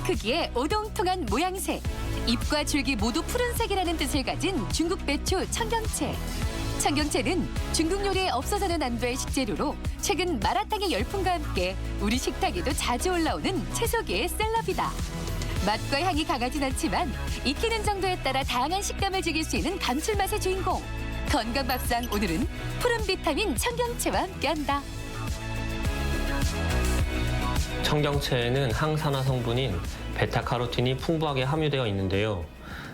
크기의 오동통한 모양새, 잎과 줄기 모두 푸른색이라는 뜻을 가진 중국 배추 청경채. 청경채는 중국 요리에 없어서는 안 될 식재료로 최근 마라탕의 열풍과 함께 우리 식탁에도 자주 올라오는 채소계의 셀럽이다. 맛과 향이 강하진 않지만 익히는 정도에 따라 다양한 식감을 즐길 수 있는 감칠맛의 주인공. 건강밥상 오늘은 푸른 비타민 청경채와 함께한다. 청경채에는 항산화 성분인 베타카로틴이 풍부하게 함유되어 있는데요.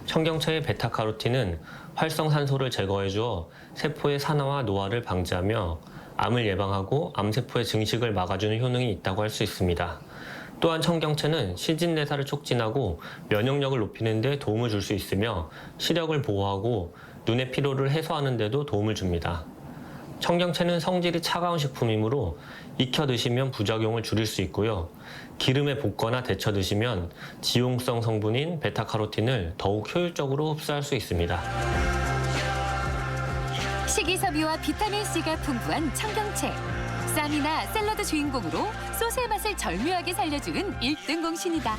청경채의 베타카로틴은 활성산소를 제거해주어 세포의 산화와 노화를 방지하며 암을 예방하고 암세포의 증식을 막아주는 효능이 있다고 할 수 있습니다. 또한 청경채는 신진대사를 촉진하고 면역력을 높이는 데 도움을 줄 수 있으며 시력을 보호하고 눈의 피로를 해소하는 데도 도움을 줍니다. 청경채는 성질이 차가운 식품이므로 익혀 드시면 부작용을 줄일 수 있고요. 기름에 볶거나 데쳐 드시면 지용성 성분인 베타카로틴을 더욱 효율적으로 흡수할 수 있습니다. 식이섬유와 비타민C가 풍부한 청경채. 쌈이나 샐러드 주인공으로 소스의 맛을 절묘하게 살려주는 1등 공신이다.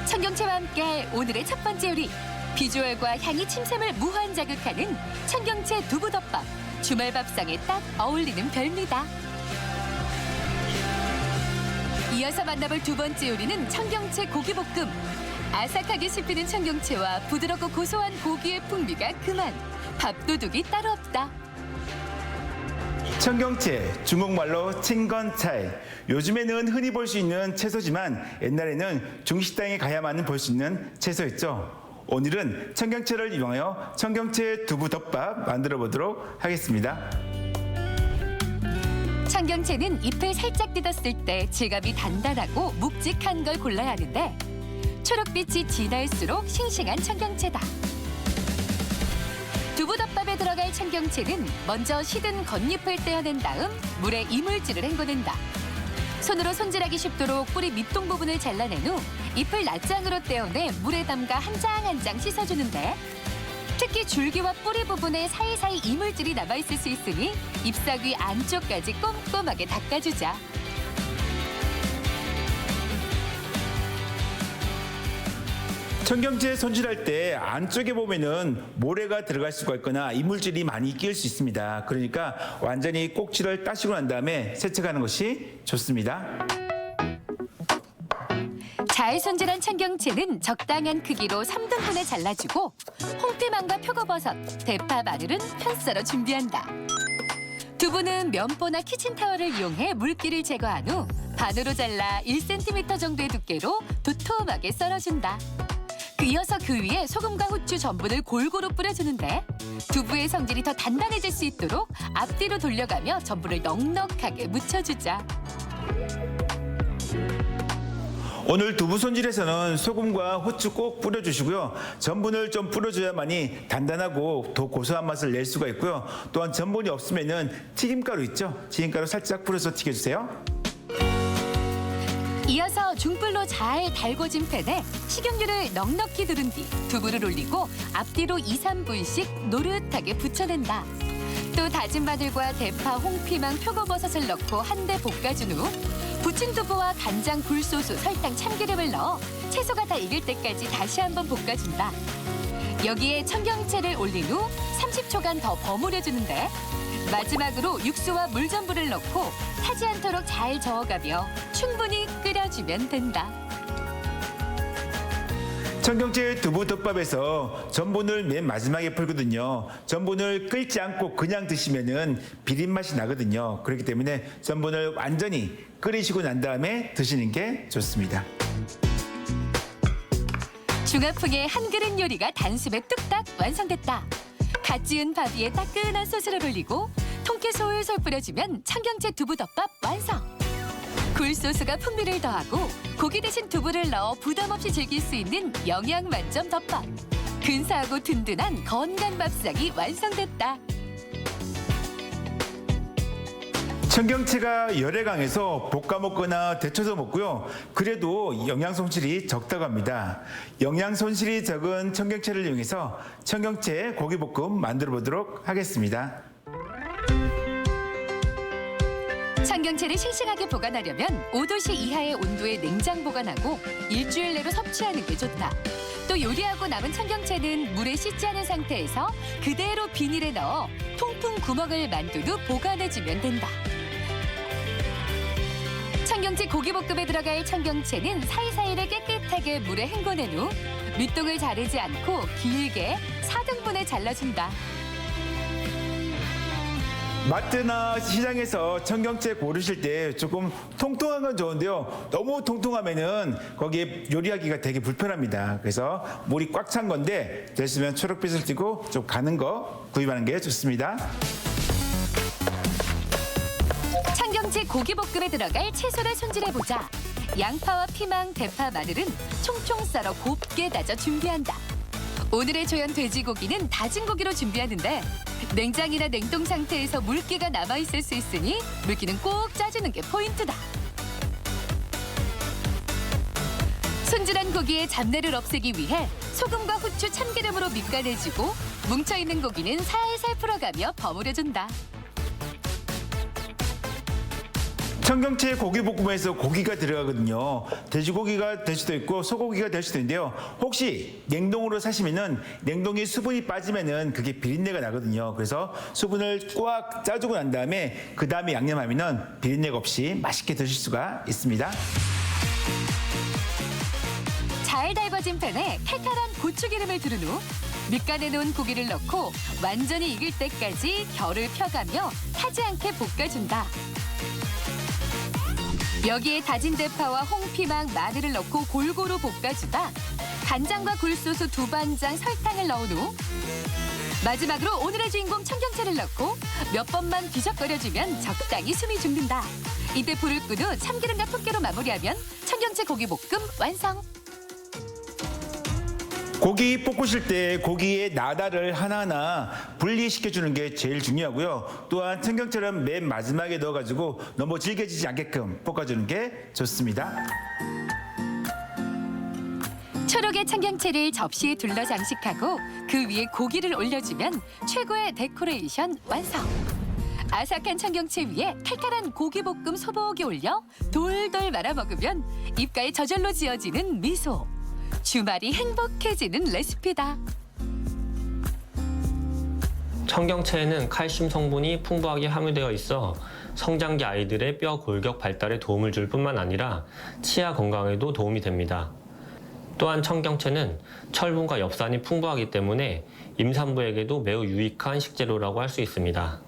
청경채와 함께할 오늘의 첫 번째 요리. 비주얼과 향이 침샘을 무한 자극하는 청경채 두부덮밥. 주말 밥상에 딱 어울리는 별미다. 이어서 만나볼 두 번째 요리는 청경채 고기볶음. 아삭하게 씹히는 청경채와 부드럽고 고소한 고기의 풍미가 그만. 밥도둑이 따로 없다. 청경채, 중국말로 칭건차이. 요즘에는 흔히 볼 수 있는 채소지만 옛날에는 중식당에 가야만 볼 수 있는 채소였죠. 오늘은 청경채를 이용하여 청경채 두부덮밥 만들어 보도록 하겠습니다. 청경채는 잎을 살짝 뜯었을 때 질감이 단단하고 묵직한 걸 골라야 하는데 초록빛이 진할수록 싱싱한 청경채다. 두부덮밥에 들어갈 청경채는 먼저 시든 겉잎을 떼어낸 다음 물에 이물질을 헹궈낸다. 손으로 손질하기 쉽도록 뿌리 밑동 부분을 잘라낸 후 잎을 낱장으로 떼어내 물에 담가 한 장 한 장 씻어주는데 특히 줄기와 뿌리 부분에 사이사이 이물질이 남아있을 수 있으니 잎사귀 안쪽까지 꼼꼼하게 닦아주자. 청경채 손질할 때 안쪽에 보면은 모래가 들어갈 수가 있거나 이물질이 많이 끼일 수 있습니다. 그러니까 완전히 꼭지를 따시고 난 다음에 세척하는 것이 좋습니다. 잘 손질한 청경채는 적당한 크기로 3등분에 잘라주고 홍피망과 표고버섯, 대파, 마늘은 편 썰어 준비한다. 두부는 면보나 키친타월을 이용해 물기를 제거한 후 반으로 잘라 1cm 정도의 두께로 도톰하게 썰어준다. 이어서 그 위에 소금과 후추, 전분을 골고루 뿌려주는데 두부의 성질이 더 단단해질 수 있도록 앞뒤로 돌려가며 전분을 넉넉하게 묻혀주자. 오늘 두부 손질에서는 소금과 후추 꼭 뿌려주시고요. 전분을 좀 뿌려줘야만이 단단하고 더 고소한 맛을 낼 수가 있고요. 또한 전분이 없으면은 튀김가루 있죠? 튀김가루 살짝 뿌려서 튀겨주세요. 이어서 중불로 잘 달궈진 팬에 식용유를 넉넉히 두른 뒤 두부를 올리고 앞뒤로 2, 3분씩 노릇하게 부쳐낸다. 또 다진 마늘과 대파, 홍피망, 표고버섯을 넣고 한데 볶아준 후 부친 두부와 간장, 굴소스, 설탕, 참기름을 넣어 채소가 다 익을 때까지 다시 한번 볶아준다. 여기에 청경채를 올린 후 30초간 더 버무려주는데 마지막으로 육수와 물전분을 넣고 타지 않도록 잘 저어가며 충분히 끓여주면 된다. 청경채 두부덮밥에서 전분을 맨 마지막에 풀거든요. 전분을 끓지 않고 그냥 드시면은 비린 맛이 나거든요. 그렇기 때문에 전분을 완전히 끓이시고 난 다음에 드시는 게 좋습니다. 중화풍의 한 그릇 요리가 단숨에 뚝딱 완성됐다. 갓 지은 밥 위에 따끈한 소스를 올리고 통깨 솔솔 뿌려주면 청경채 두부덮밥 완성! 굴소스가 풍미를 더하고 고기 대신 두부를 넣어 부담 없이 즐길 수 있는 영양 만점 덮밥. 근사하고 든든한 건강 밥상이 완성됐다. 청경채가 열에 강해서 볶아 먹거나 데쳐서 먹고요. 그래도 영양 손실이 적다고 합니다. 영양 손실이 적은 청경채를 이용해서 청경채 고기볶음 만들어 보도록 하겠습니다. 청경채를 싱싱하게 보관하려면 5도씨 이하의 온도에 냉장 보관하고 일주일 내로 섭취하는 게 좋다. 또 요리하고 남은 청경채는 물에 씻지 않은 상태에서 그대로 비닐에 넣어 통풍 구멍을 만든 후 보관해주면 된다. 청경채 고기볶음에 들어갈 청경채는 사이사이를 깨끗하게 물에 헹궈낸 후 밑동을 자르지 않고 길게 4등분에 잘라준다. 마트나 시장에서 청경채 고르실 때 조금 통통한 건 좋은데요. 너무 통통하면은 거기에 요리하기가 되게 불편합니다. 그래서 물이 꽉 찬 건데 됐으면 초록빛을 띠고 좀 가는 거 구입하는 게 좋습니다. 청경채 고기볶음에 들어갈 채소를 손질해보자. 양파와 피망, 대파, 마늘은 총총 썰어 곱게 다져 준비한다. 오늘의 조연 돼지고기는 다진 고기로 준비하는데 냉장이나 냉동 상태에서 물기가 남아있을 수 있으니 물기는 꼭 짜주는 게 포인트다. 손질한 고기의 잡내를 없애기 위해 소금과 후추, 참기름으로 밑간해주고 뭉쳐있는 고기는 살살 풀어가며 버무려준다. 청경채 고기볶음에서 고기가 들어가거든요. 돼지고기가 될 수도 있고 소고기가 될 수도 있는데요. 혹시 냉동으로 사시면은 냉동에 수분이 빠지면은 그게 비린내가 나거든요. 그래서 수분을 꽉 짜주고 난 다음에 그 다음에 양념하면은 비린내가 없이 맛있게 드실 수가 있습니다. 잘 달궈진 팬에 칼칼한 고추기름을 두른 후 밑간에 놓은 고기를 넣고 완전히 익을 때까지 결을 펴가며 타지 않게 볶아준다. 여기에 다진 대파와 홍피망, 마늘을 넣고 골고루 볶아주다 간장과 굴소스, 두반장, 설탕을 넣은 후 마지막으로 오늘의 주인공 청경채를 넣고 몇 번만 뒤적거려주면 적당히 숨이 죽는다. 이때 불을 끈 후 참기름과 통깨로 마무리하면 청경채 고기볶음 완성! 고기 볶으실 때 고기의 나다를 하나하나 분리시켜주는 게 제일 중요하고요. 또한 청경채는 맨 마지막에 넣어가지고 너무 질겨지지 않게끔 볶아주는 게 좋습니다. 초록의 청경채를 접시에 둘러 장식하고 그 위에 고기를 올려주면 최고의 데코레이션 완성! 아삭한 청경채 위에 칼칼한 고기볶음 소복이 올려 돌돌 말아 먹으면 입가에 저절로 지어지는 미소! 주말이 행복해지는 레시피다. 청경채에는 칼슘 성분이 풍부하게 함유되어 있어 성장기 아이들의 뼈 골격 발달에 도움을 줄 뿐만 아니라 치아 건강에도 도움이 됩니다. 또한 청경채는 철분과 엽산이 풍부하기 때문에 임산부에게도 매우 유익한 식재료라고 할 수 있습니다.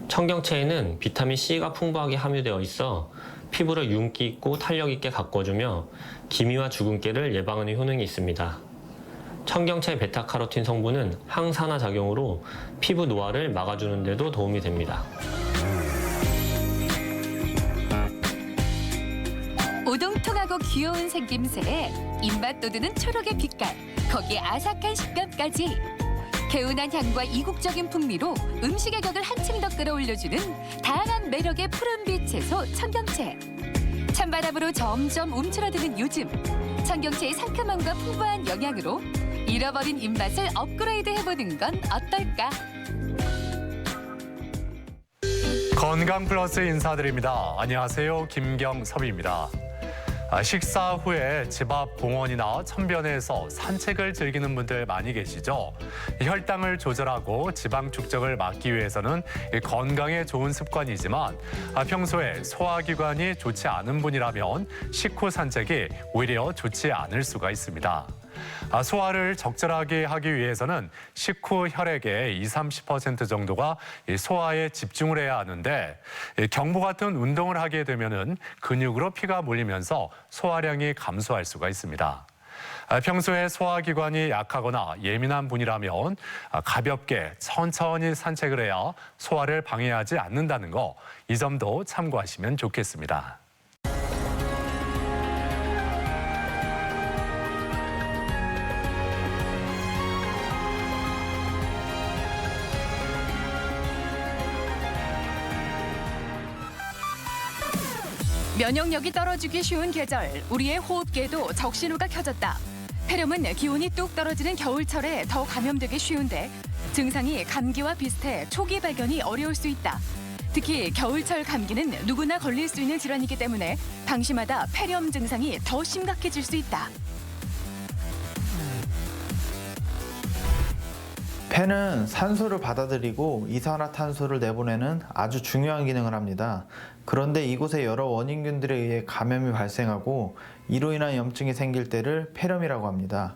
청경채에는 비타민 C가 풍부하게 함유되어 있어 피부를 윤기 있고 탄력 있게 가꿔주며 기미와 주근깨를 예방하는 효능이 있습니다. 청경채 베타카로틴 성분은 항산화 작용으로 피부 노화를 막아주는 데도 도움이 됩니다. 오동통하고 귀여운 생김새에 입맛 돋우는 초록의 빛깔, 거기에 아삭한 식감까지 개운한 향과 이국적인 풍미로 음식의 격을 한층 더 끌어올려주는 다양한 매력의 푸른빛 채소 청경채. 찬바람으로 점점 움츠러드는 요즘, 청경채의 상큼함과 풍부한 영양으로 잃어버린 입맛을 업그레이드 해보는 건 어떨까? 건강 플러스 인사드립니다. 안녕하세요. 김경섭입니다. 식사 후에 집 앞 공원이나 천변에서 산책을 즐기는 분들 많이 계시죠? 혈당을 조절하고 지방 축적을 막기 위해서는 건강에 좋은 습관이지만 평소에 소화기관이 좋지 않은 분이라면 식후 산책이 오히려 좋지 않을 수가 있습니다. 소화를 적절하게 하기 위해서는 식후 혈액의 20-30% 정도가 소화에 집중을 해야 하는데 경보 같은 운동을 하게 되면은 근육으로 피가 몰리면서 소화량이 감소할 수가 있습니다. 평소에 소화기관이 약하거나 예민한 분이라면 가볍게 천천히 산책을 해야 소화를 방해하지 않는다는 거, 이 점도 참고하시면 좋겠습니다. 면역력이 떨어지기 쉬운 계절, 우리의 호흡기에도 적신호가 켜졌다. 폐렴은 기온이 뚝 떨어지는 겨울철에 더 감염되기 쉬운데 증상이 감기와 비슷해 초기 발견이 어려울 수 있다. 특히 겨울철 감기는 누구나 걸릴 수 있는 질환이기 때문에 방시마다 폐렴 증상이 더 심각해질 수 있다. 폐는 산소를 받아들이고 이산화탄소를 내보내는 아주 중요한 기능을 합니다. 그런데 이곳에 여러 원인균들에 의해 감염이 발생하고 이로 인한 염증이 생길 때를 폐렴이라고 합니다.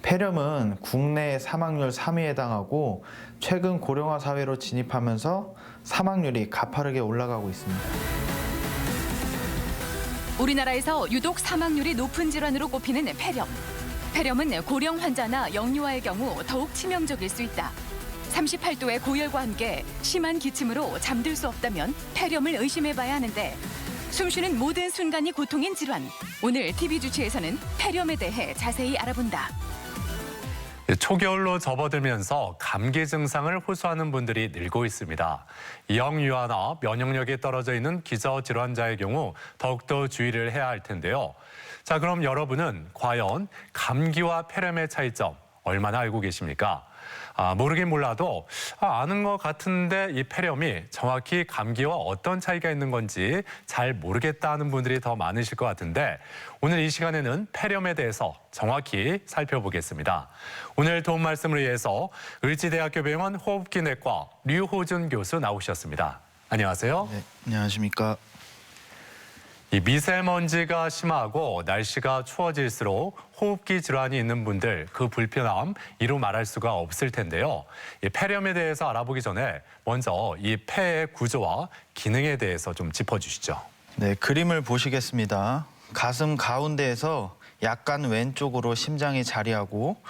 폐렴은 국내 사망률 3위에 해당하고 최근 고령화 사회로 진입하면서 사망률이 가파르게 올라가고 있습니다. 우리나라에서 유독 사망률이 높은 질환으로 꼽히는 폐렴. 폐렴은 고령 환자나 영유아의 경우 더욱 치명적일 수 있다. 38도의 고열과 함께 심한 기침으로 잠들 수 없다면 폐렴을 의심해봐야 하는데 숨쉬는 모든 순간이 고통인 질환. 오늘 TV 주치에서는 폐렴에 대해 자세히 알아본다. 초겨울로 접어들면서 감기 증상을 호소하는 분들이 늘고 있습니다. 영유아나 면역력이 떨어져 있는 기저질환자의 경우 더욱더 주의를 해야 할 텐데요. 자, 그럼 여러분은 과연 감기와 폐렴의 차이점 얼마나 알고 계십니까? 모르긴 몰라도 아는 것 같은데 이 폐렴이 정확히 감기와 어떤 차이가 있는 건지 잘 모르겠다 하는 분들이 더 많으실 것 같은데 오늘 이 시간에는 폐렴에 대해서 정확히 살펴보겠습니다. 오늘 도움 말씀을 위해서 을지대학교 병원 호흡기내과 류호준 교수 나오셨습니다. 안녕하세요. 네, 안녕하십니까. 이 미세먼지가 심하고 날씨가 추워질수록 호흡기 질환이 있는 분들 그 불편함 이루 말할 수가 없을 텐데요. 이 폐렴에 대해서 알아보기 전에 먼저 이 폐의 구조와 기능에 대해서 좀 짚어주시죠. 네, 그림을 보시겠습니다. 가슴 가운데에서 약간 왼쪽으로 심장이 자리하고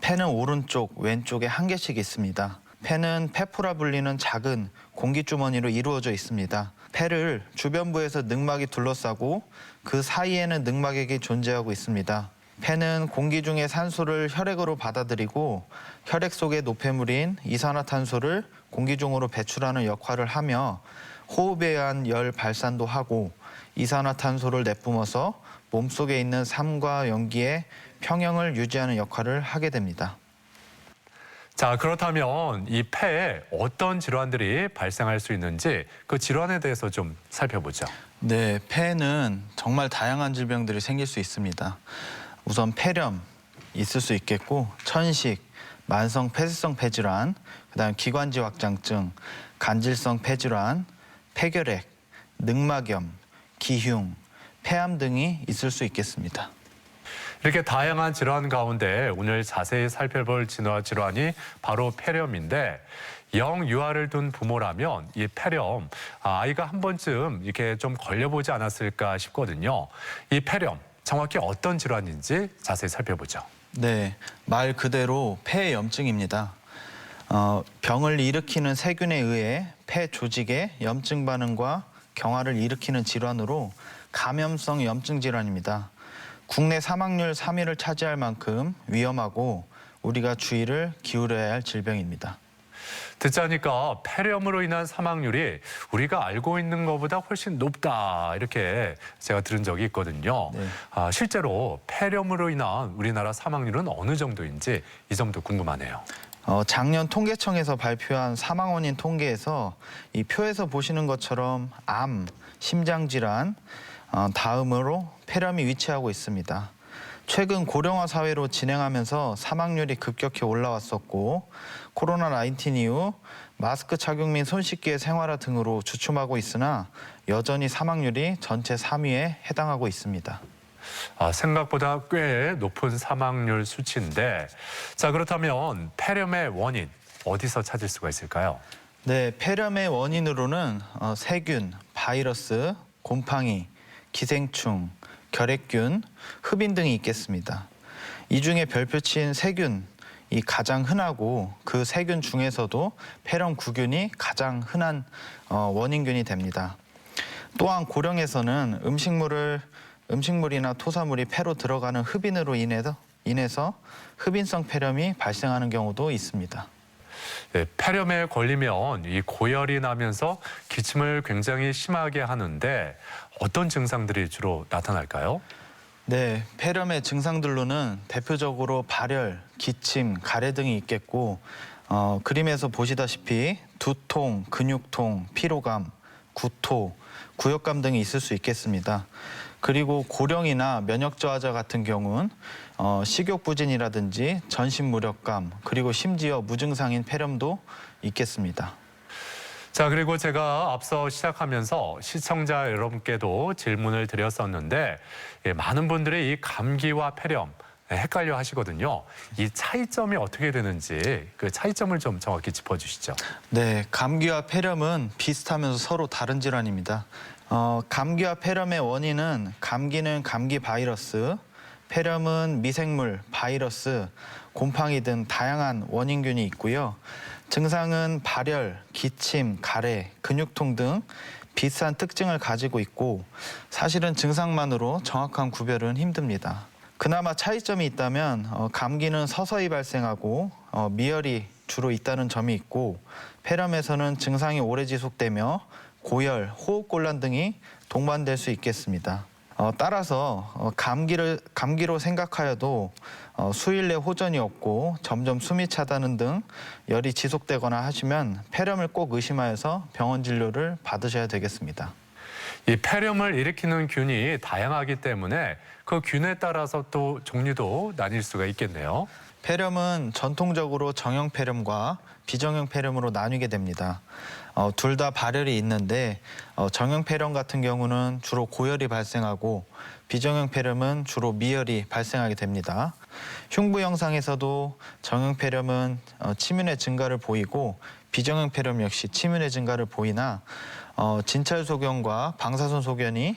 폐는 오른쪽, 왼쪽에 한 개씩 있습니다. 폐는 폐포라 불리는 작은 공기주머니로 이루어져 있습니다. 폐를 주변부에서 늑막이 둘러싸고 그 사이에는 늑막액이 존재하고 있습니다. 폐는 공기 중의 산소를 혈액으로 받아들이고 혈액 속의 노폐물인 이산화탄소를 공기 중으로 배출하는 역할을 하며 호흡에 의한 열 발산도 하고 이산화탄소를 내뿜어서 몸속에 있는 삶과 연기의 평형을 유지하는 역할을 하게 됩니다. 자, 그렇다면 이 폐에 어떤 질환들이 발생할 수 있는지 그 질환에 대해서 좀 살펴보죠. 네, 폐에는 정말 다양한 질병들이 생길 수 있습니다. 우선 폐렴 있을 수 있겠고 천식, 만성 폐쇄성 폐질환, 그다음 기관지 확장증, 간질성 폐질환, 폐결핵, 늑막염, 기흉, 폐암 등이 있을 수 있겠습니다. 이렇게 다양한 질환 가운데 오늘 자세히 살펴볼 질환이 바로 폐렴인데 영유아를 둔 부모라면 이 폐렴 아이가 한 번쯤 이렇게 좀 걸려보지 않았을까 싶거든요. 이 폐렴 정확히 어떤 질환인지 자세히 살펴보죠. 네, 말 그대로 폐염증입니다. 병을 일으키는 세균에 의해 폐 조직에 염증 반응과 경화를 일으키는 질환으로 감염성 염증 질환입니다. 국내 사망률 3위를 차지할 만큼 위험하고 우리가 주의를 기울여야 할 질병입니다. 듣자니까 폐렴으로 인한 사망률이 우리가 알고 있는 것보다 훨씬 높다 이렇게 제가 들은 적이 있거든요. 네. 실제로 폐렴으로 인한 우리나라 사망률은 어느 정도인지 이 점도 궁금하네요. 작년 통계청에서 발표한 사망 원인 통계에서 이 표에서 보시는 것처럼 암, 심장질환, 다음으로 폐렴이 위치하고 있습니다. 최근 고령화 사회로 진행하면서 사망률이 급격히 올라왔었고 코로나19 이후 마스크 착용 및 손 씻기의 생활화 등으로 주춤하고 있으나 여전히 사망률이 전체 3위에 해당하고 있습니다. 생각보다 꽤 높은 사망률 수치인데 자 그렇다면 폐렴의 원인 어디서 찾을 수가 있을까요? 네, 폐렴의 원인으로는 세균, 바이러스, 곰팡이, 기생충, 결핵균, 흡인 등이 있겠습니다. 이 중에 별표치인 세균이 가장 흔하고 그 세균 중에서도 폐렴 구균이 가장 흔한 원인균이 됩니다. 또한 고령에서는 음식물이나 토사물이 폐로 들어가는 흡인으로 인해서 흡인성 폐렴이 발생하는 경우도 있습니다. 네, 폐렴에 걸리면 이 고열이 나면서 기침을 굉장히 심하게 하는데 어떤 증상들이 주로 나타날까요? 네, 폐렴의 증상들로는 대표적으로 발열, 기침, 가래 등이 있겠고 그림에서 보시다시피 두통, 근육통, 피로감, 구토, 구역감 등이 있을 수 있겠습니다. 그리고 고령이나 면역 저하자 같은 경우는 식욕 부진이라든지 전신 무력감, 그리고 심지어 무증상인 폐렴도 있겠습니다. 자, 그리고 제가 앞서 시작하면서 시청자 여러분께도 질문을 드렸었는데 많은 분들이 이 감기와 폐렴 헷갈려 하시거든요. 이 차이점이 어떻게 되는지 그 차이점을 좀 정확히 짚어주시죠. 네, 감기와 폐렴은 비슷하면서 서로 다른 질환입니다. 감기와 폐렴의 원인은 감기는 감기 바이러스, 폐렴은 미생물, 바이러스, 곰팡이 등 다양한 원인균이 있고요. 증상은 발열, 기침, 가래, 근육통 등 비슷한 특징을 가지고 있고 사실은 증상만으로 정확한 구별은 힘듭니다. 그나마 차이점이 있다면 감기는 서서히 발생하고 미열이 주로 있다는 점이 있고 폐렴에서는 증상이 오래 지속되며 고열, 호흡곤란 등이 동반될 수 있겠습니다. 따라서 감기로 생각하여도 수일 내 호전이 없고 점점 숨이 차다는 등 열이 지속되거나 하시면 폐렴을 꼭 의심하여서 병원 진료를 받으셔야 되겠습니다. 이 폐렴을 일으키는 균이 다양하기 때문에 그 균에 따라서 또 종류도 나뉠 수가 있겠네요. 폐렴은 전통적으로 정형 폐렴과 비정형 폐렴으로 나뉘게 됩니다. 둘 다 발열이 있는데 정형 폐렴 같은 경우는 주로 고열이 발생하고 비정형 폐렴은 주로 미열이 발생하게 됩니다. 흉부 영상에서도 정형 폐렴은 침윤의 증가를 보이고 비정형 폐렴 역시 침윤의 증가를 보이나 진찰 소견과 방사선 소견이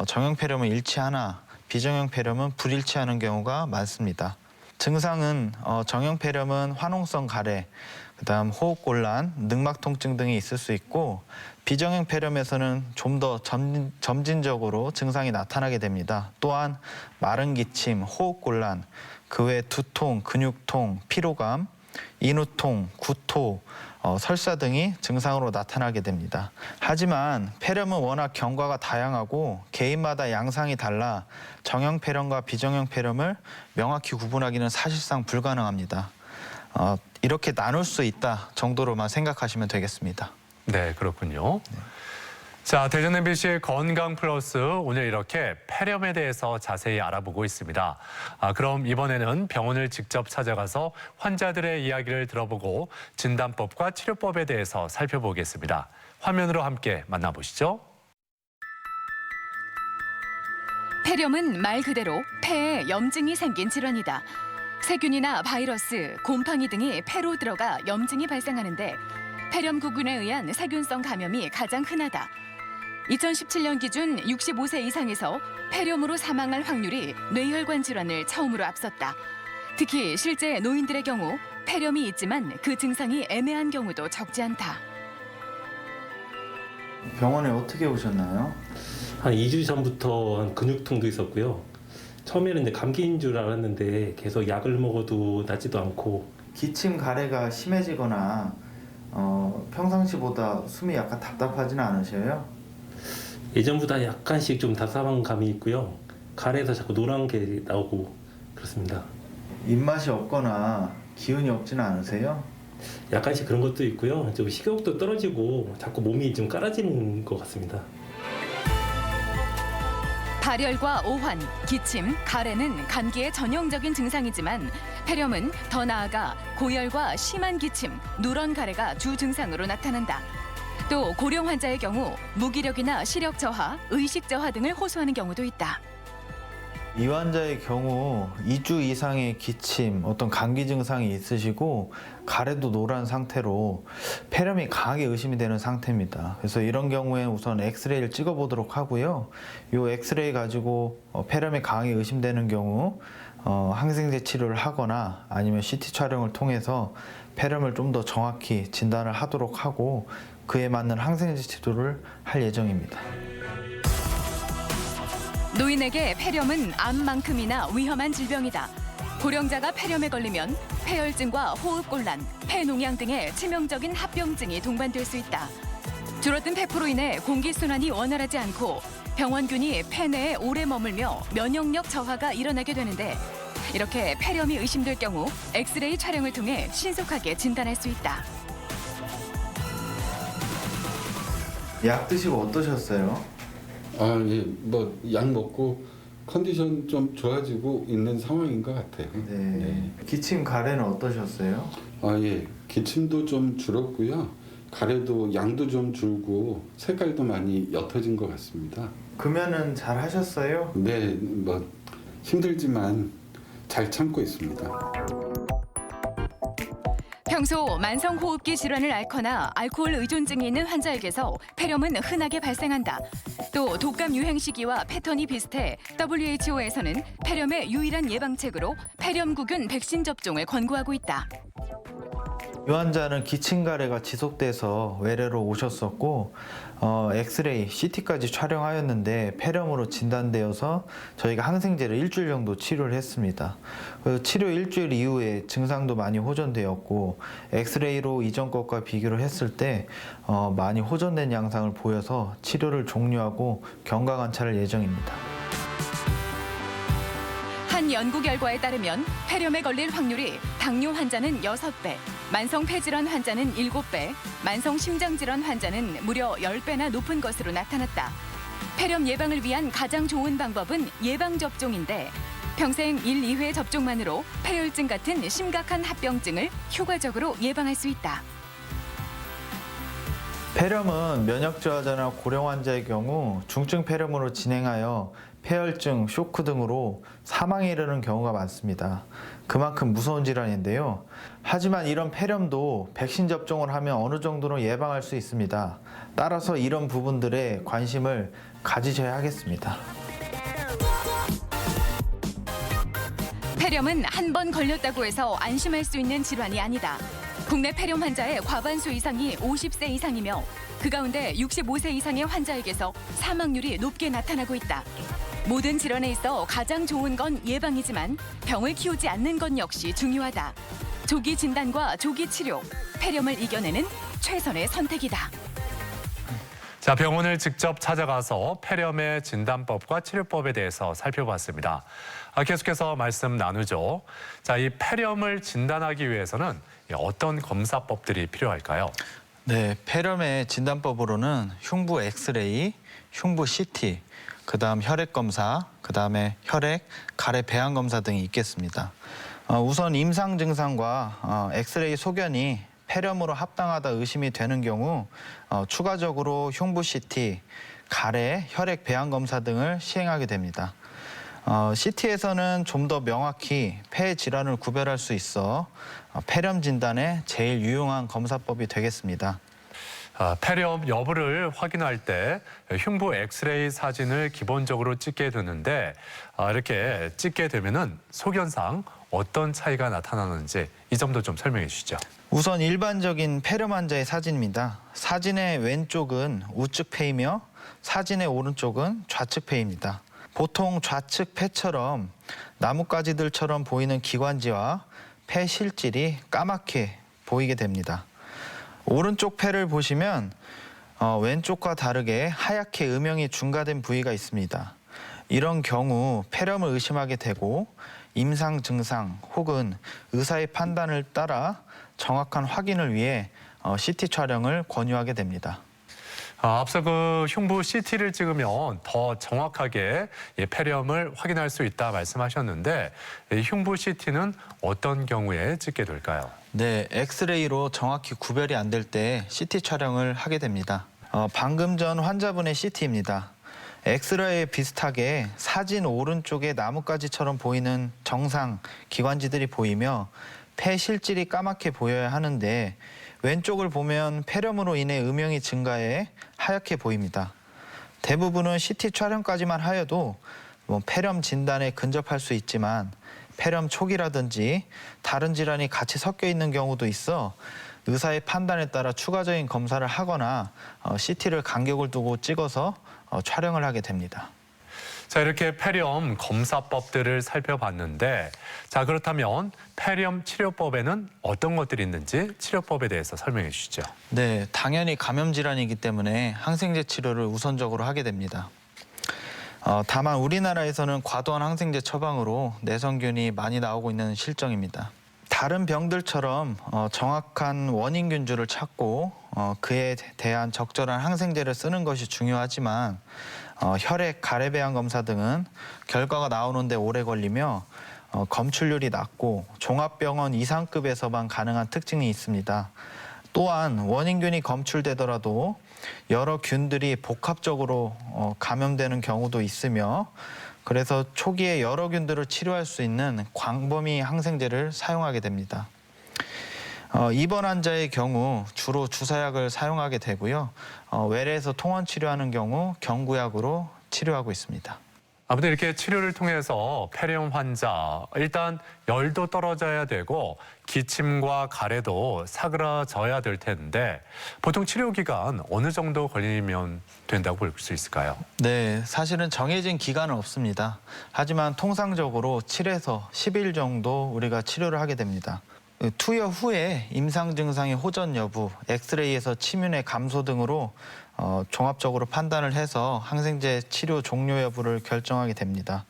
정형 폐렴은 일치하나 비정형 폐렴은 불일치하는 경우가 많습니다. 증상은 정형 폐렴은 화농성 가래, 그다음 호흡곤란, 늑막 통증 등이 있을 수 있고 비정형 폐렴에서는 좀 더 점진적으로 증상이 나타나게 됩니다. 또한 마른 기침, 호흡곤란, 그 외 두통, 근육통, 피로감, 인후통, 구토, 설사 등이 증상으로 나타나게 됩니다. 하지만 폐렴은 워낙 경과가 다양하고 개인마다 양상이 달라 정형 폐렴과 비정형 폐렴을 명확히 구분하기는 사실상 불가능합니다. 이렇게 나눌 수 있다 정도로만 생각하시면 되겠습니다. 네, 그렇군요. 자, 대전 MBC의 건강 플러스 오늘 이렇게 폐렴에 대해서 자세히 알아보고 있습니다. 그럼 이번에는 병원을 직접 찾아가서 환자들의 이야기를 들어보고 진단법과 치료법에 대해서 살펴보겠습니다. 화면으로 함께 만나보시죠. 폐렴은 말 그대로 폐에 염증이 생긴 질환이다. 세균이나 바이러스, 곰팡이 등이 폐로 들어가 염증이 발생하는데 폐렴구균에 의한 세균성 감염이 가장 흔하다. 2017년 기준 65세 이상에서 폐렴으로 사망할 확률이 뇌혈관 질환을 처음으로 앞섰다. 특히 실제 노인들의 경우 폐렴이 있지만 그 증상이 애매한 경우도 적지 않다. 병원에 어떻게 오셨나요? 한 2주 전부터 근육통도 있었고요. 처음에는 이제 감기인 줄 알았는데 계속 약을 먹어도 낫지도 않고. 기침 가래가 심해지거나 평상시보다 숨이 약간 답답하지는 않으셔요? 예전보다 약간씩 좀 답답한 감이 있고요. 가래에서 자꾸 노란 게 나오고 그렇습니다. 입맛이 없거나 기운이 없지는 않으세요? 약간씩 그런 것도 있고요. 좀 식욕도 떨어지고 자꾸 몸이 좀 깔아지는 것 같습니다. 발열과 오한, 기침, 가래는 감기의 전형적인 증상이지만 폐렴은 더 나아가 고열과 심한 기침, 누런 가래가 주 증상으로 나타난다. 또 고령 환자의 경우 무기력이나 시력 저하, 의식 저하 등을 호소하는 경우도 있다. 이 환자의 경우 2주 이상의 기침, 어떤 감기 증상이 있으시고 가래도 노란 상태로 폐렴이 강하게 의심이 되는 상태입니다. 그래서 이런 경우에는 우선 엑스레이를 찍어보도록 하고요. 이 엑스레이 가지고 폐렴이 강하게 의심되는 경우 항생제 치료를 하거나 아니면 CT 촬영을 통해서 폐렴을 좀 더 정확히 진단을 하도록 하고 그에 맞는 항생제 치료를 할 예정입니다. 노인에게 폐렴은 암만큼이나 위험한 질병이다. 고령자가 폐렴에 걸리면 폐혈증과 호흡곤란, 폐농양 등의 치명적인 합병증이 동반될 수 있다. 줄어든 폐포로 인해 공기순환이 원활하지 않고 병원균이 폐 내에 오래 머물며 면역력 저하가 일어나게 되는데 이렇게 폐렴이 의심될 경우 엑스레이 촬영을 통해 신속하게 진단할 수 있다. 약 드시고 어떠셨어요? 아, 예, 뭐 약 먹고 컨디션 좀 좋아지고 있는 상황인 것 같아요. 네. 기침 가래는 어떠셨어요? 아, 예, 기침도 좀 줄었고요. 가래도 양도 좀 줄고 색깔도 많이 옅어진 것 같습니다. 금연은 잘 하셨어요? 네, 뭐 힘들지만 잘 참고 있습니다. 평소 만성호흡기 질환을 앓거나 알코올 의존증이 있는 환자에게서 폐렴은 흔하게 발생한다. 또 독감 유행 시기와 패턴이 비슷해 WHO에서는 폐렴의 유일한 예방책으로 폐렴구균 백신 접종을 권고하고 있다. 이 환자는 기침 가래가 지속돼서 외래로 오셨었고 엑스레이, CT까지 촬영하였는데 폐렴으로 진단되어서 저희가 항생제를 일주일 정도 치료를 했습니다. 치료 일주일 이후에 증상도 많이 호전되었고 엑스레이로 이전 것과 비교를 했을 때 많이 호전된 양상을 보여서 치료를 종료하고 경과관찰할 예정입니다. 한 연구 결과에 따르면 폐렴에 걸릴 확률이 당뇨 환자는 6배, 만성 폐질환 환자는 7배, 만성 심장질환 환자는 무려 10배나 높은 것으로 나타났다. 폐렴 예방을 위한 가장 좋은 방법은 예방접종인데 평생 1, 2회 접종만으로 폐혈증 같은 심각한 합병증을 효과적으로 예방할 수 있다. 폐렴은 면역 저하자나 고령 환자의 경우 중증 폐렴으로 진행하여 폐혈증, 쇼크 등으로 사망에 이르는 경우가 많습니다. 그만큼 무서운 질환인데요. 하지만 이런 폐렴도 백신 접종을 하면 어느 정도는 예방할 수 있습니다. 따라서 이런 부분들에 관심을 가지셔야 하겠습니다. 폐렴은 한 번 걸렸다고 해서 안심할 수 있는 질환이 아니다. 국내 폐렴 환자의 과반수 이상이 50세 이상이며 그 가운데 65세 이상의 환자에게서 사망률이 높게 나타나고 있다. 모든 질환에 있어 가장 좋은 건 예방이지만 병을 키우지 않는 건 역시 중요하다. 조기 진단과 조기 치료, 폐렴을 이겨내는 최선의 선택이다. 자, 병원을 직접 찾아가서 폐렴의 진단법과 치료법에 대해서 살펴봤습니다. 계속해서 말씀 나누죠. 자, 이 폐렴을 진단하기 위해서는 어떤 검사법들이 필요할까요? 네, 폐렴의 진단법으로는 흉부 엑스레이, 흉부 CT, 그다음 혈액 검사, 그다음에 혈액, 가래 배양 검사 등이 있겠습니다. 우선 임상 증상과 엑스레이 소견이 폐렴으로 합당하다 의심이 되는 경우 추가적으로 흉부 CT, 가래, 혈액 배양 검사 등을 시행하게 됩니다. CT에서는 좀 더 명확히 폐 질환을 구별할 수 있어 폐렴 진단에 제일 유용한 검사법이 되겠습니다. 폐렴 여부를 확인할 때 흉부 엑스레이 사진을 기본적으로 찍게 되는데 이렇게 찍게 되면은 소견상 어떤 차이가 나타나는지 이 점도 좀 설명해 주시죠. 우선 일반적인 폐렴 환자의 사진입니다. 사진의 왼쪽은 우측 폐이며 사진의 오른쪽은 좌측 폐입니다. 보통 좌측 폐처럼 나뭇가지들처럼 보이는 기관지와 폐 실질이 까맣게 보이게 됩니다. 오른쪽 폐를 보시면 왼쪽과 다르게 하얗게 음영이 중과된 부위가 있습니다. 이런 경우 폐렴을 의심하게 되고 임상 증상 혹은 의사의 판단을 따라 정확한 확인을 위해 CT 촬영을 권유하게 됩니다. 앞서 그 흉부 CT를 찍으면 더 정확하게 폐렴을 확인할 수 있다 말씀하셨는데 흉부 CT는 어떤 경우에 찍게 될까요? 네, 엑스레이로 정확히 구별이 안 될 때 CT 촬영을 하게 됩니다. 방금 전 환자분의 CT입니다. 엑스레이에 비슷하게 사진 오른쪽에 나뭇가지처럼 보이는 정상 기관지들이 보이며 폐 실질이 까맣게 보여야 하는데 왼쪽을 보면 폐렴으로 인해 음영이 증가해 하얗게 보입니다. 대부분은 CT 촬영까지만 하여도 폐렴 진단에 근접할 수 있지만 폐렴 초기라든지 다른 질환이 같이 섞여 있는 경우도 있어 의사의 판단에 따라 추가적인 검사를 하거나 CT를 간격을 두고 찍어서 촬영을 하게 됩니다. 자, 이렇게 폐렴 검사법들을 살펴봤는데 자, 그렇다면 폐렴 치료법에는 어떤 것들이 있는지 치료법에 대해서 설명해 주시죠. 네, 당연히 감염 질환이기 때문에 항생제 치료를 우선적으로 하게 됩니다. 다만 우리나라에서는 과도한 항생제 처방으로 내성균이 많이 나오고 있는 실정입니다. 다른 병들처럼 정확한 원인균주를 찾고 그에 대한 적절한 항생제를 쓰는 것이 중요하지만 혈액, 가래배양 검사 등은 결과가 나오는데 오래 걸리며 검출률이 낮고 종합병원 이상급에서만 가능한 특징이 있습니다. 또한 원인균이 검출되더라도 여러 균들이 복합적으로 감염되는 경우도 있으며 그래서 초기에 여러 균들을 치료할 수 있는 광범위 항생제를 사용하게 됩니다. 입원 환자의 경우 주로 주사약을 사용하게 되고요. 외래에서 통원 치료하는 경우 경구약으로 치료하고 있습니다. 아무튼 이렇게 치료를 통해서 폐렴 환자, 일단 열도 떨어져야 되고 기침과 가래도 사그라져야 될 텐데 보통 치료 기간 어느 정도 걸리면 된다고 볼 수 있을까요? 네, 사실은 정해진 기간은 없습니다. 하지만 통상적으로 7에서 10일 정도 우리가 치료를 하게 됩니다. 투여 후에 임상 증상의 호전 여부, 엑스레이에서 침윤의 감소 등으로 종합적으로 판단을 해서 항생제 치료 종료 여부를 결정하게 됩니다.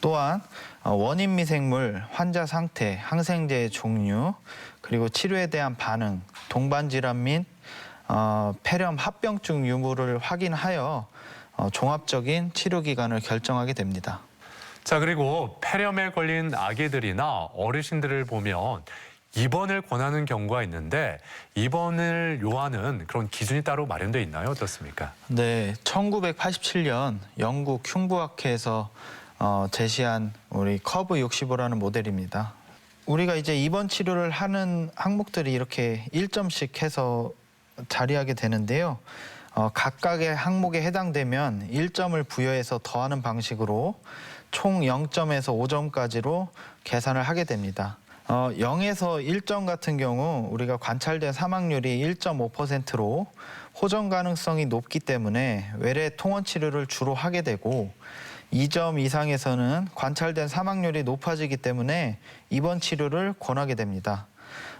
또한 원인 미생물, 환자 상태, 항생제의 종류, 그리고 치료에 대한 반응, 동반 질환 및 폐렴 합병증 유무를 확인하여 종합적인 치료 기간을 결정하게 됩니다. 자, 그리고 폐렴에 걸린 아기들이나 어르신들을 보면 입원을 권하는 경우가 있는데 입원을 요하는 그런 기준이 따로 마련되어 있나요? 어떻습니까? 네, 1987년 영국 흉부학회에서 제시한 우리 커브 65라는 모델입니다. 우리가 이제 입원 치료를 하는 항목들이 이렇게 1점씩 해서 자리하게 되는데요. 각각의 항목에 해당되면 1점을 부여해서 더하는 방식으로 총 0점에서 5점까지로 계산을 하게 됩니다. 0에서 1점 같은 경우 우리가 관찰된 사망률이 1.5%로 호전 가능성이 높기 때문에 외래 통원 치료를 주로 하게 되고 2점 이상에서는 관찰된 사망률이 높아지기 때문에 입원 치료를 권하게 됩니다.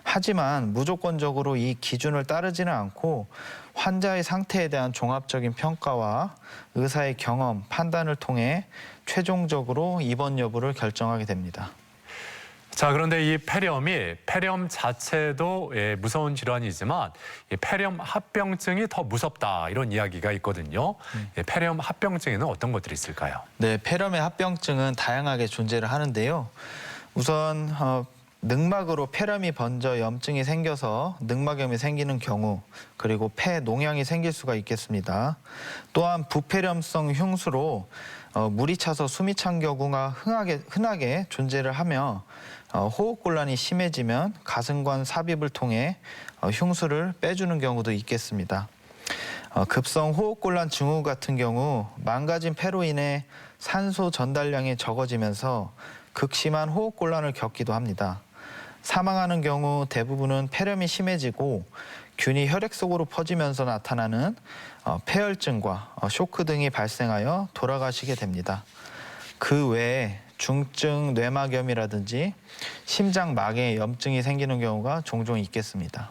하지만 무조건적으로 이 기준을 따르지는 않고 환자의 상태에 대한 종합적인 평가와 의사의 경험, 판단을 통해 최종적으로 입원 여부를 결정하게 됩니다. 자, 그런데 이 폐렴 자체도 무서운 질환이지만 이 폐렴 합병증이 더 무섭다 이런 이야기가 있거든요. 폐렴 합병증에는 어떤 것들이 있을까요? 네, 폐렴의 합병증은 다양하게 존재를 하는데요. 우선 늑막으로 폐렴이 번져 염증이 생겨서 늑막염이 생기는 경우, 그리고 폐 농양이 생길 수가 있겠습니다. 또한 부폐렴성 흉수로 물이 차서 숨이 찬 경우가 흔하게 존재를 하며 호흡곤란이 심해지면 가슴관 삽입을 통해 흉수를 빼주는 경우도 있겠습니다. 급성 호흡곤란 증후 같은 경우 망가진 폐로 인해 산소 전달량이 적어지면서 극심한 호흡곤란을 겪기도 합니다. 사망하는 경우 대부분은 폐렴이 심해지고 균이 혈액 속으로 퍼지면서 나타나는 폐혈증과 쇼크 등이 발생하여 돌아가시게 됩니다. 그 외에 중증 뇌막염이라든지 심장막에 염증이 생기는 경우가 종종 있겠습니다.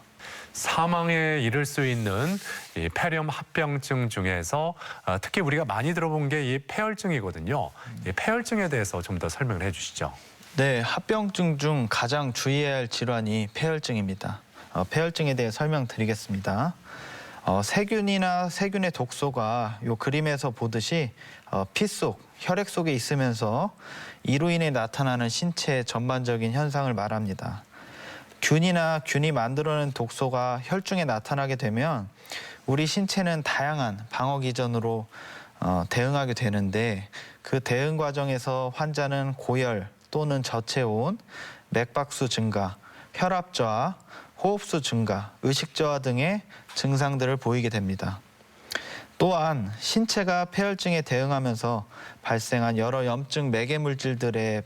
사망에 이를 수 있는 이 폐렴 합병증 중에서 특히 우리가 많이 들어본 게 이 폐혈증이거든요. 이 폐혈증에 대해서 좀 더 설명을 해주시죠. 네, 합병증 중 가장 주의해야 할 질환이 폐혈증입니다. 폐혈증에 대해 설명드리겠습니다. 세균이나 세균의 독소가 이 그림에서 보듯이 피 속, 혈액 속에 있으면서 이로 인해 나타나는 신체 전반적인 현상을 말합니다. 균이나 균이 만들어낸 독소가 혈중에 나타나게 되면 우리 신체는 다양한 방어 기전으로 대응하게 되는데 그 대응 과정에서 환자는 고열 또는 저체온, 맥박수 증가, 혈압 저하, 호흡수 증가, 의식 저하 등의 증상들을 보이게 됩니다. 또한 신체가 폐혈증에 대응하면서 발생한 여러 염증 매개 물질들의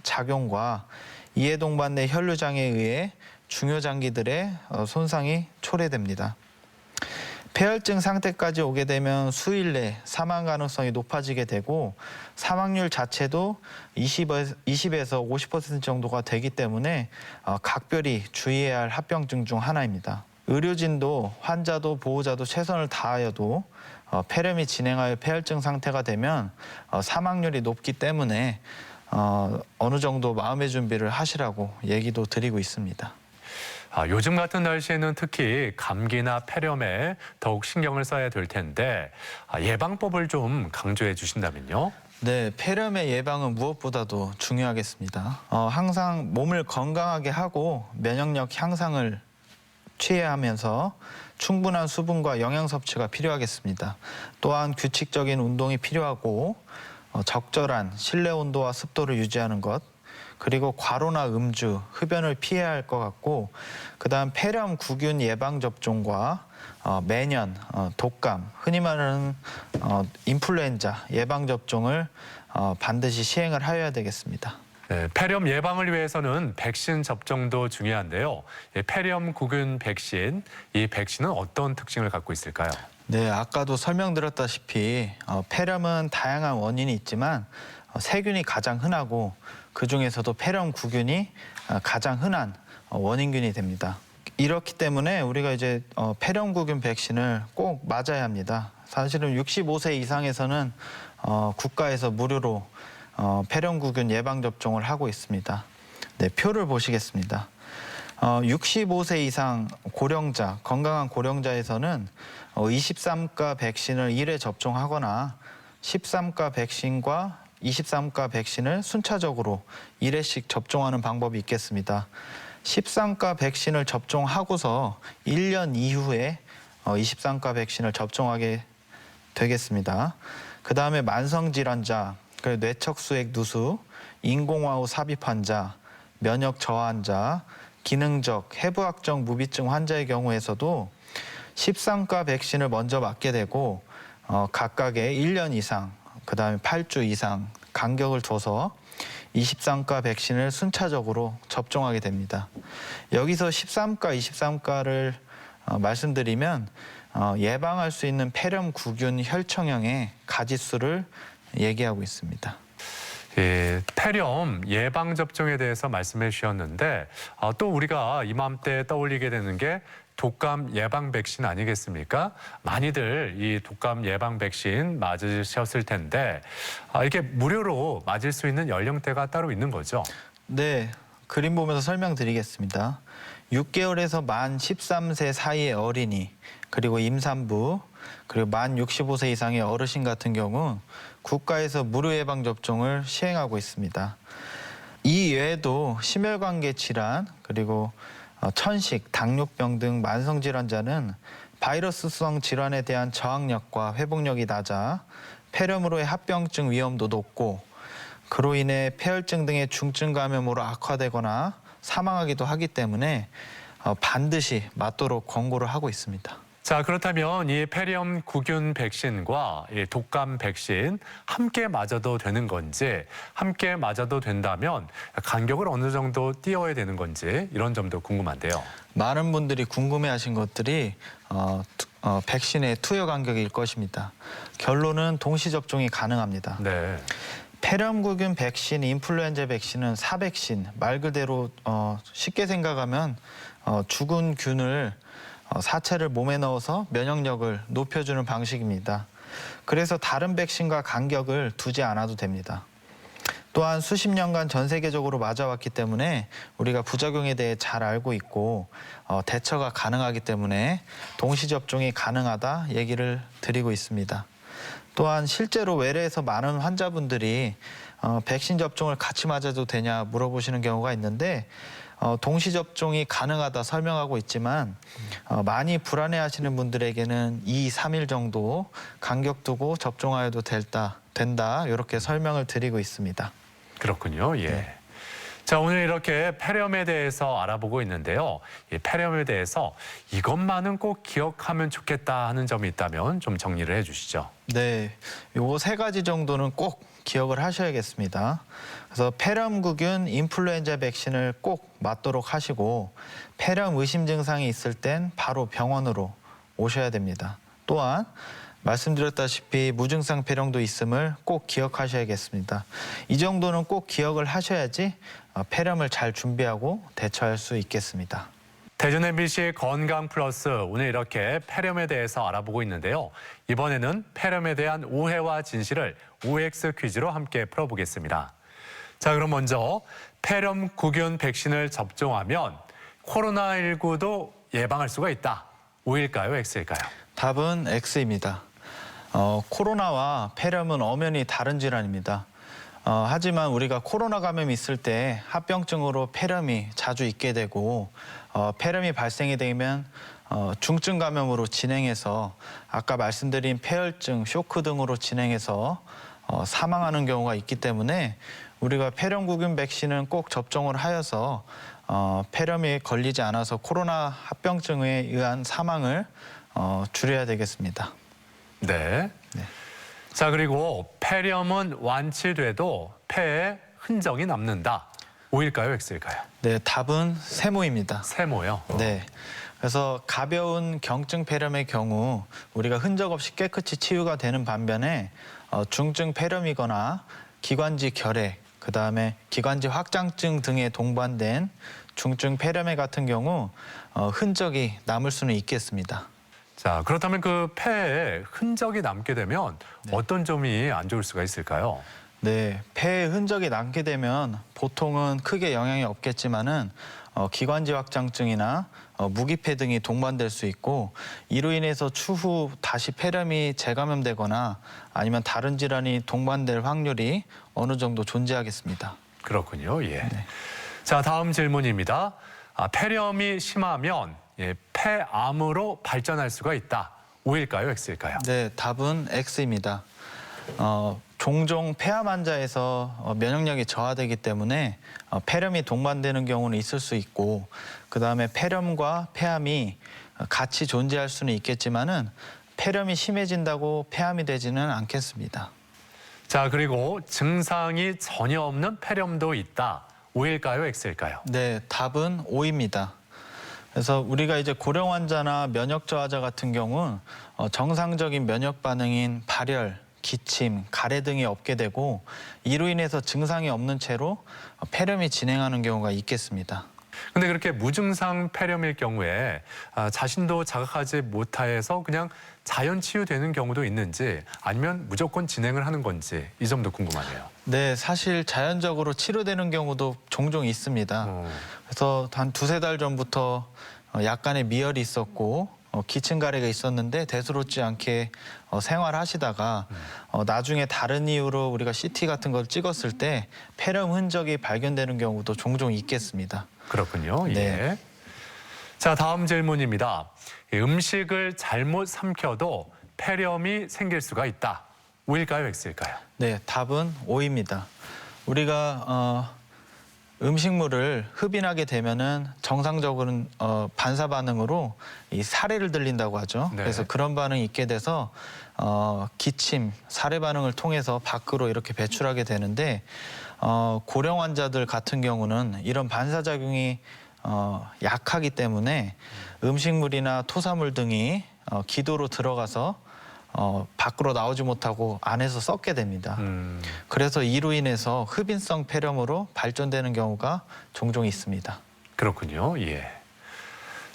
작용과 이해 동반 내 혈류장에 의해 중요 장기들의 손상이 초래됩니다. 폐혈증 상태까지 오게 되면 수일 내 사망 가능성이 높아지게 되고 사망률 자체도 20에서 50% 정도가 되기 때문에 각별히 주의해야 할 합병증 중 하나입니다. 의료진도 환자도 보호자도 최선을 다하여도 폐렴이 진행하여 폐혈증 상태가 되면 사망률이 높기 때문에 어느 정도 마음의 준비를 하시라고 얘기도 드리고 있습니다. 요즘 같은 날씨에는 특히 감기나 폐렴에 더욱 신경을 써야 될 텐데 예방법을 좀 강조해 주신다면요? 네, 폐렴의 예방은 무엇보다도 중요하겠습니다. 항상 몸을 건강하게 하고 면역력 향상을 취해야 하면서 충분한 수분과 영양 섭취가 필요하겠습니다. 또한 규칙적인 운동이 필요하고 적절한 실내 온도와 습도를 유지하는 것, 그리고 과로나 음주, 흡연을 피해야 할 것 같고, 그다음 폐렴 구균 예방 접종과 매년 독감, 흔히 말하는 인플루엔자 예방 접종을 반드시 시행을 하여야 되겠습니다. 네, 폐렴 예방을 위해서는 백신 접종도 중요한데요. 폐렴 구균 백신, 이 백신은 어떤 특징을 갖고 있을까요? 네, 아까도 설명드렸다시피 폐렴은 다양한 원인이 있지만 세균이 가장 흔하고 그중에서도 폐렴 구균이 가장 흔한 원인균이 됩니다. 이렇기 때문에 우리가 이제 폐렴 구균 백신을 꼭 맞아야 합니다. 사실은 65세 이상에서는 국가에서 무료로 폐렴 구균 예방 접종을 하고 있습니다. 네, 표를 보시겠습니다. 65세 이상 고령자, 건강한 고령자에서는 23가 백신을 1회 접종하거나 13가 백신과 23가 백신을 순차적으로 1회씩 접종하는 방법이 있겠습니다. 13가 백신을 접종하고서 1년 이후에 23가 백신을 접종하게 되겠습니다. 그 다음에 만성질환자, 뇌척수액 누수, 인공화후 삽입 환자, 면역 저하환자, 기능적, 해부학적 무비증 환자의 경우에서도 13가 백신을 먼저 맞게 되고 각각의 1년 이상, 그 다음에 8주 이상 간격을 둬서 23가 백신을 순차적으로 접종하게 됩니다. 여기서 13가, 23가를 말씀드리면 예방할 수 있는 폐렴 구균 혈청형의 가지수를 얘기하고 있습니다. 예, 폐렴 예방 접종에 대해서 말씀해 주셨는데 또 우리가 이맘때 떠올리게 되는 게 독감 예방 백신 아니겠습니까? 많이들 이 독감 예방 백신 맞으셨을 텐데 이게 무료로 맞을 수 있는 연령대가 따로 있는 거죠? 네, 그림 보면서 설명드리겠습니다. 6개월에서 만 13세 사이의 어린이, 그리고 임산부, 그리고 만 65세 이상의 어르신 같은 경우 국가에서 무료 예방 접종을 시행하고 있습니다. 이 외에도 심혈관계 질환, 그리고 천식, 당뇨병 등 만성질환자는 바이러스성 질환에 대한 저항력과 회복력이 낮아 폐렴으로의 합병증 위험도 높고 그로 인해 폐혈증 등의 중증 감염으로 악화되거나 사망하기도 하기 때문에 반드시 맞도록 권고를 하고 있습니다. 자, 그렇다면 이 폐렴 구균 백신과 이 독감 백신 함께 맞아도 되는 건지, 함께 맞아도 된다면 간격을 어느 정도 띄워야 되는 건지 이런 점도 궁금한데요. 많은 분들이 궁금해하신 것들이 백신의 투여 간격일 것입니다. 결론은 동시 접종이 가능합니다. 네. 폐렴구균 백신, 인플루엔자 백신은 사백신, 말 그대로 쉽게 생각하면 죽은 균을 사체를 몸에 넣어서 면역력을 높여주는 방식입니다. 그래서 다른 백신과 간격을 두지 않아도 됩니다. 또한 수십 년간 전 세계적으로 맞아왔기 때문에 우리가 부작용에 대해 잘 알고 있고 대처가 가능하기 때문에 동시 접종이 가능하다 얘기를 드리고 있습니다. 또한 실제로 외래에서 많은 환자분들이 백신 접종을 같이 맞아도 되냐 물어보시는 경우가 있는데 동시 접종이 가능하다 설명하고 있지만 많이 불안해하시는 분들에게는 2, 3일 정도 간격 두고 접종하여도 된다 이렇게 설명을 드리고 있습니다. 그렇군요. 예. 네. 자, 오늘 이렇게 폐렴에 대해서 알아보고 있는데요. 이 폐렴에 대해서 이것만은 꼭 기억하면 좋겠다 하는 점이 있다면 좀 정리를 해주시죠. 네, 요거 3가지 정도는 꼭 기억을 하셔야겠습니다. 그래서 폐렴구균 인플루엔자 백신을 꼭 맞도록 하시고 폐렴 의심 증상이 있을 땐 바로 병원으로 오셔야 됩니다. 또한 말씀드렸다시피 무증상 폐렴도 있음을 꼭 기억하셔야겠습니다. 이 정도는 꼭 기억을 하셔야지 폐렴을 잘 준비하고 대처할 수 있겠습니다. 대전 MBC의 건강 플러스 오늘 이렇게 폐렴에 대해서 알아보고 있는데요. 이번에는 폐렴에 대한 오해와 진실을 OX 퀴즈로 함께 풀어보겠습니다. 자, 그럼 먼저 폐렴 구균 백신을 접종하면 코로나19도 예방할 수가 있다. O일까요, X일까요? 답은 X입니다. 코로나와 폐렴은 엄연히 다른 질환입니다. 하지만 우리가 코로나 감염이 있을 때 합병증으로 폐렴이 자주 있게 되고 폐렴이 발생이 되면 중증 감염으로 진행해서 아까 말씀드린 폐혈증, 쇼크 등으로 진행해서 사망하는 경우가 있기 때문에 우리가 폐렴구균 백신은 꼭 접종을 하여서 폐렴에 걸리지 않아서 코로나 합병증에 의한 사망을 줄여야 되겠습니다. 네. 자, 그리고 폐렴은 완치돼도 폐에 흔적이 남는다. O일까요, X일까요? 네, 답은 세모입니다. 세모요. 네. 그래서 가벼운 경증 폐렴의 경우 우리가 흔적 없이 깨끗이 치유가 되는 반면에 중증 폐렴이거나 기관지 결핵, 그다음에 기관지 확장증 등에 동반된 중증 폐렴의 같은 경우 흔적이 남을 수는 있겠습니다. 자, 그렇다면 그 폐에 흔적이 남게 되면 어떤 점이 안 좋을 수가 있을까요? 네, 폐에 흔적이 남게 되면 보통은 크게 영향이 없겠지만은 기관지 확장증이나 무기폐 등이 동반될 수 있고 이로 인해서 추후 다시 폐렴이 재감염되거나 아니면 다른 질환이 동반될 확률이 어느 정도 존재하겠습니다. 그렇군요. 예. 자, 다음 질문입니다. 폐렴이 심하면 폐암으로 발전할 수가 있다. O일까요, X일까요? 네, 답은 X입니다. 종종 폐암 환자에서 면역력이 저하되기 때문에 폐렴이 동반되는 경우는 있을 수 있고 그다음에 폐렴과 폐암이 같이 존재할 수는 있겠지만은 폐렴이 심해진다고 폐암이 되지는 않겠습니다. 자, 그리고 증상이 전혀 없는 폐렴도 있다. O일까요, X일까요? 네, 답은 O입니다. 그래서 우리가 이제 고령 환자나 면역 저하자 같은 경우는 정상적인 면역 반응인 발열, 기침, 가래 등이 없게 되고 이로 인해서 증상이 없는 채로 폐렴이 진행하는 경우가 있겠습니다. 근데 그렇게 무증상 폐렴일 경우에 자신도 자각하지 못해서 그냥 자연 치유되는 경우도 있는지 아니면 무조건 진행을 하는 건지 이 점도 궁금하네요. 네, 사실 자연적으로 치료되는 경우도 종종 있습니다. 그래서 한 두세 달 전부터 약간의 미열이 있었고 기침 가래가 있었는데 대수롭지 않게 생활하시다가 나중에 다른 이유로 우리가 CT 같은 걸 찍었을 때 폐렴 흔적이 발견되는 경우도 종종 있겠습니다. 그렇군요. 예. 네. 자, 다음 질문입니다. 음식을 잘못 삼켜도 폐렴이 생길 수가 있다. O일까요, X일까요? 네, 답은 O입니다. 우리가 음식물을 흡인하게 되면은 정상적으로는 반사 반응으로 이 사례를 들린다고 하죠. 네. 그래서 그런 반응이 있게 돼서 기침, 사례 반응을 통해서 밖으로 이렇게 배출하게 되는데 고령 환자들 같은 경우는 이런 반사작용이 약하기 때문에 음식물이나 토사물 등이 기도로 들어가서 밖으로 나오지 못하고 안에서 썩게 됩니다. 그래서 이로 인해서 흡인성 폐렴으로 발전되는 경우가 종종 있습니다. 그렇군요. 예.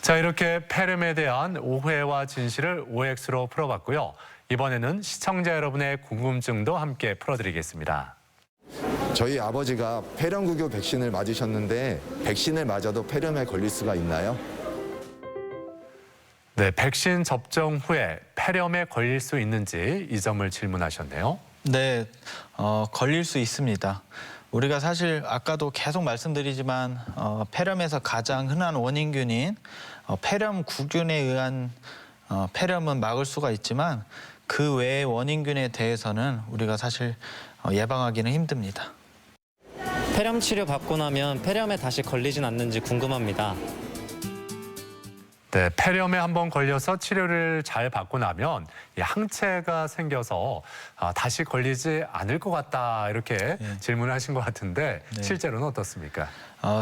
자, 이렇게 폐렴에 대한 오해와 진실을 OX로 풀어봤고요. 이번에는 시청자 여러분의 궁금증도 함께 풀어드리겠습니다. 저희 아버지가 폐렴구교 백신을 맞으셨는데 백신을 맞아도 폐렴에 걸릴 수가 있나요? 네, 백신 접종 후에 폐렴에 걸릴 수 있는지 이 점을 질문하셨네요. 네, 걸릴 수 있습니다. 우리가 사실 아까도 계속 말씀드리지만 폐렴에서 가장 흔한 원인균인 폐렴 구균에 의한 폐렴은 막을 수가 있지만 그 외의 원인균에 대해서는 우리가 사실 예방하기는 힘듭니다. 폐렴 치료 받고 나면 폐렴에 다시 걸리진 않는지 궁금합니다. 네, 폐렴에 한번 걸려서 치료를 잘 받고 나면 항체가 생겨서 다시 걸리지 않을 것 같다 이렇게 질문을 하신 것 같은데 실제로는 어떻습니까?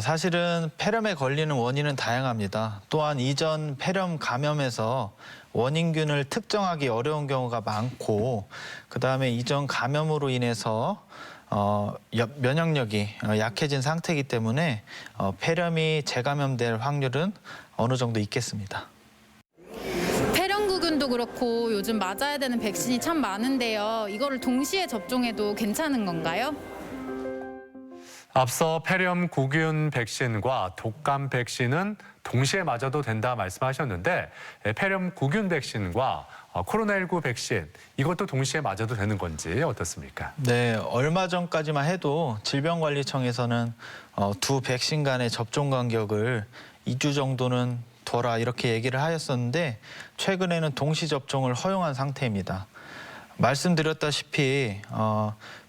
사실은 폐렴에 걸리는 원인은 다양합니다. 또한 이전 폐렴 감염에서 원인균을 특정하기 어려운 경우가 많고 그다음에 이전 감염으로 인해서 면역력이 약해진 상태이기 때문에 폐렴이 재감염될 확률은 어느 정도 있겠습니다. 폐렴구균도 그렇고 요즘 맞아야 되는 백신이 참 많은데요. 이거를 동시에 접종해도 괜찮은 건가요? 앞서 폐렴구균 백신과 독감 백신은 동시에 맞아도 된다 말씀하셨는데 폐렴구균 백신과 코로나19 백신 이것도 동시에 맞아도 되는 건지 어떻습니까? 네, 얼마 전까지만 해도 질병관리청에서는 두 백신 간의 접종 간격을 2주 정도는 둬라 이렇게 얘기를 하였었는데 최근에는 동시 접종을 허용한 상태입니다. 말씀드렸다시피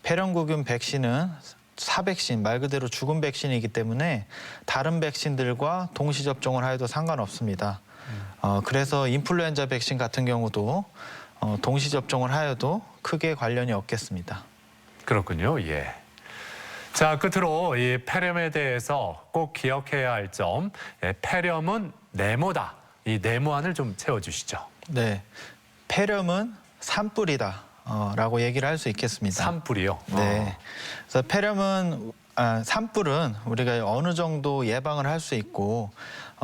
폐렴구균 백신은 사백신, 말 그대로 죽은 백신이기 때문에 다른 백신들과 동시 접종을 하여도 상관없습니다. 그래서 인플루엔자 백신 같은 경우도 동시 접종을 하여도 크게 관련이 없겠습니다. 그렇군요. 예. 자, 끝으로 이 폐렴에 대해서 꼭 기억해야 할 점, 폐렴은 네모다. 이 네모안을 좀 채워주시죠. 네, 폐렴은 산불이다. 라고 얘기를 할 수 있겠습니다. 산불이요? 네. 그래서 폐렴은 산불은 우리가 어느 정도 예방을 할 수 있고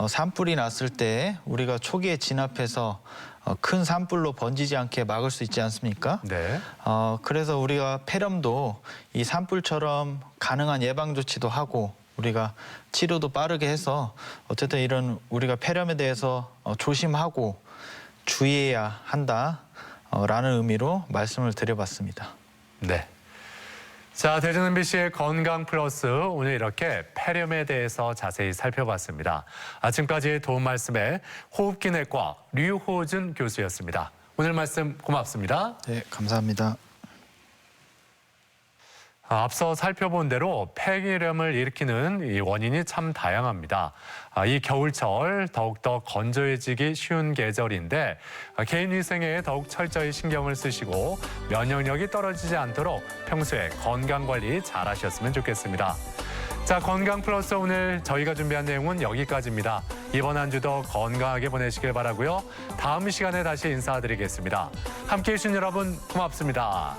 산불이 났을 때 우리가 초기에 진압해서 큰 산불로 번지지 않게 막을 수 있지 않습니까? 네. 그래서 우리가 폐렴도 이 산불처럼 가능한 예방 조치도 하고 우리가 치료도 빠르게 해서 어쨌든 이런 우리가 폐렴에 대해서 조심하고 주의해야 한다. 라는 의미로 말씀을 드려봤습니다. 네. 자, 대전 MBC의 건강 플러스 오늘 이렇게 폐렴에 대해서 자세히 살펴봤습니다. 지금까지 도움 말씀에 호흡기내과 류호준 교수였습니다. 오늘 말씀 고맙습니다. 네, 감사합니다. 앞서 살펴본 대로 폐렴을 일으키는 이 원인이 참 다양합니다. 이 겨울철 더욱더 건조해지기 쉬운 계절인데 개인 위생에 더욱 철저히 신경을 쓰시고 면역력이 떨어지지 않도록 평소에 건강관리 잘 하셨으면 좋겠습니다. 자, 건강 플러스 오늘 저희가 준비한 내용은 여기까지입니다. 이번 한 주도 건강하게 보내시길 바라고요. 다음 시간에 다시 인사드리겠습니다. 함께해 주신 여러분 고맙습니다.